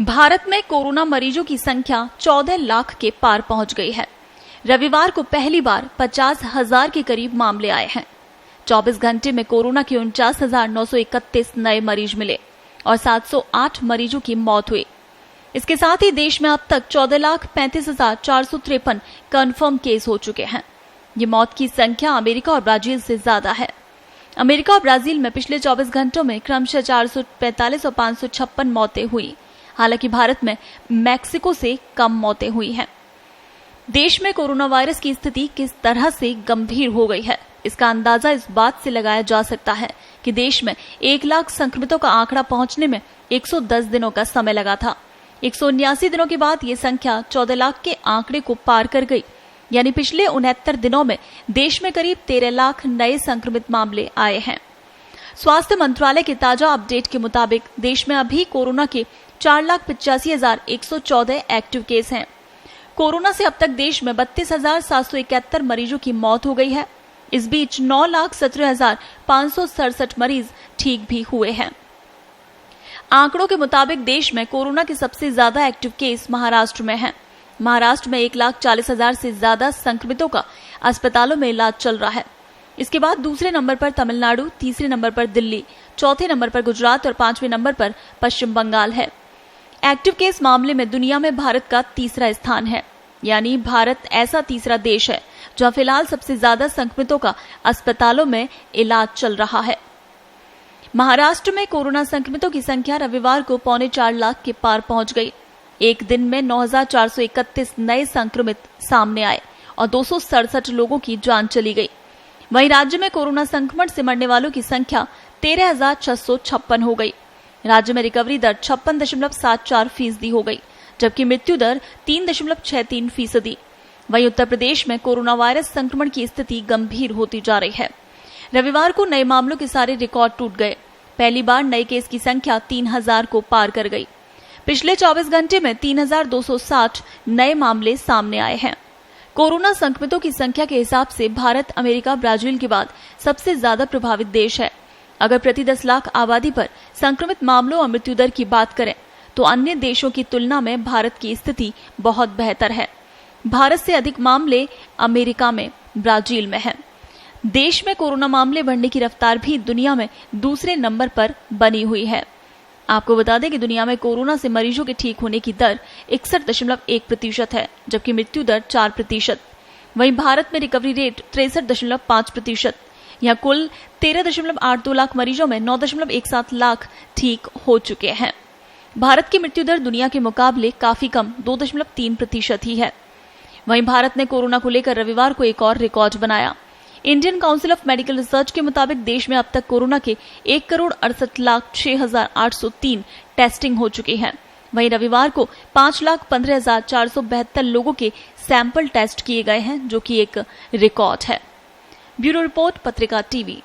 भारत में कोरोना मरीजों की संख्या 14 लाख के पार पहुंच गई है। रविवार को पहली बार 50,000 के करीब मामले आए हैं। 24 घंटे में कोरोना के 49,931 नए मरीज मिले और 708 मरीजों की मौत हुई। इसके साथ ही देश में अब तक 14,35,453 कंफर्म केस हो चुके हैं। ये मौत की संख्या अमेरिका और ब्राजील से ज्यादा है। अमेरिका और ब्राजील में पिछले 24 घंटों में क्रमशः 445 और 556 मौतें हुई। हालांकि भारत में मैक्सिको से कम मौतें हुई हैं। देश में कोरोना वायरस की स्थिति किस तरह से गंभीर हो गई है, इसका अंदाजा इस बात से लगाया जा सकता है कि देश में 1 लाख संक्रमितों का आंकड़ा पहुंचने में 110 दिनों का समय लगा था। 179 दिनों के बाद ये संख्या 14 लाख के आंकड़े को पार कर गई। यानी पिछले 69 दिनों में देश में करीब 13 लाख नए संक्रमित मामले आए हैं। स्वास्थ्य मंत्रालय के ताजा अपडेट के मुताबिक देश में अभी कोरोना के 4,85,114 एक्टिव केस हैं। कोरोना से अब तक देश में 32,771 मरीजों की मौत हो गई है। इस बीच 9,17,567 मरीज ठीक भी हुए हैं। आंकड़ों के मुताबिक देश में कोरोना के सबसे ज्यादा एक्टिव केस महाराष्ट्र में हैं। महाराष्ट्र में 1,40,000 से ज्यादा संक्रमितों का अस्पतालों में इलाज चल रहा है। इसके बाद दूसरे नंबर पर तमिलनाडु, तीसरे नंबर पर दिल्ली, चौथे नंबर पर गुजरात और 5वें नंबर पर पश्चिम बंगाल है। एक्टिव केस मामले में दुनिया में भारत का तीसरा स्थान है। यानी भारत ऐसा तीसरा देश है जहां फिलहाल सबसे ज्यादा संक्रमितों का अस्पतालों में इलाज चल रहा है। महाराष्ट्र में कोरोना संक्रमितों की संख्या रविवार को 4.25 लाख के पार पहुंच गई। एक दिन में 9,431 नए संक्रमित सामने आए और 267 लोगों की जान चली गई। वहीं राज्य में कोरोना संक्रमण से मरने वालों की संख्या 13,656 हो गई। राज्य में रिकवरी दर 56.74% हो गई, जबकि मृत्यु दर 3.63%। वहीं उत्तर प्रदेश में कोरोना वायरस संक्रमण की स्थिति गंभीर होती जा रही है। रविवार को नए मामलों के सारे रिकॉर्ड टूट गए। पहली बार नए केस की संख्या 3,000 को पार कर गई। पिछले 24 घंटे में 3,260 नए मामले सामने आए हैं। कोरोना संक्रमितों की संख्या के हिसाब से भारत अमेरिका, ब्राजील के बाद सबसे ज्यादा प्रभावित देश है। अगर प्रति 10 लाख आबादी पर संक्रमित मामलों और मृत्यु दर की बात करें तो अन्य देशों की तुलना में भारत की स्थिति बहुत बेहतर है। भारत से अधिक मामले अमेरिका में, ब्राजील में हैं। देश में कोरोना मामले बढ़ने की रफ्तार भी दुनिया में दूसरे नंबर पर बनी हुई है। आपको बता दें कि दुनिया में कोरोना से मरीजों के ठीक होने की दर 61.1% है, जबकि मृत्यु दर 4%। वहीं भारत में रिकवरी रेट 63.5%। यहाँ कुल 13.82 लाख मरीजों में 9.17 लाख ठीक हो चुके हैं। भारत की मृत्यु दर दुनिया के मुकाबले काफी कम 2.3% ही है। वहीं भारत ने कोरोना को लेकर रविवार को एक और रिकॉर्ड बनाया। Indian council of medical research के मुताबिक देश में अब तक कोरोना के 1,68,06,803 टेस्टिंग हो चुकी है। वहीं रविवार को 5,15,472 लोगों के सैंपल टेस्ट किए गए हैं, जो कि एक रिकॉर्ड है। ब्यूरो रिपोर्ट, पत्रिका टीवी।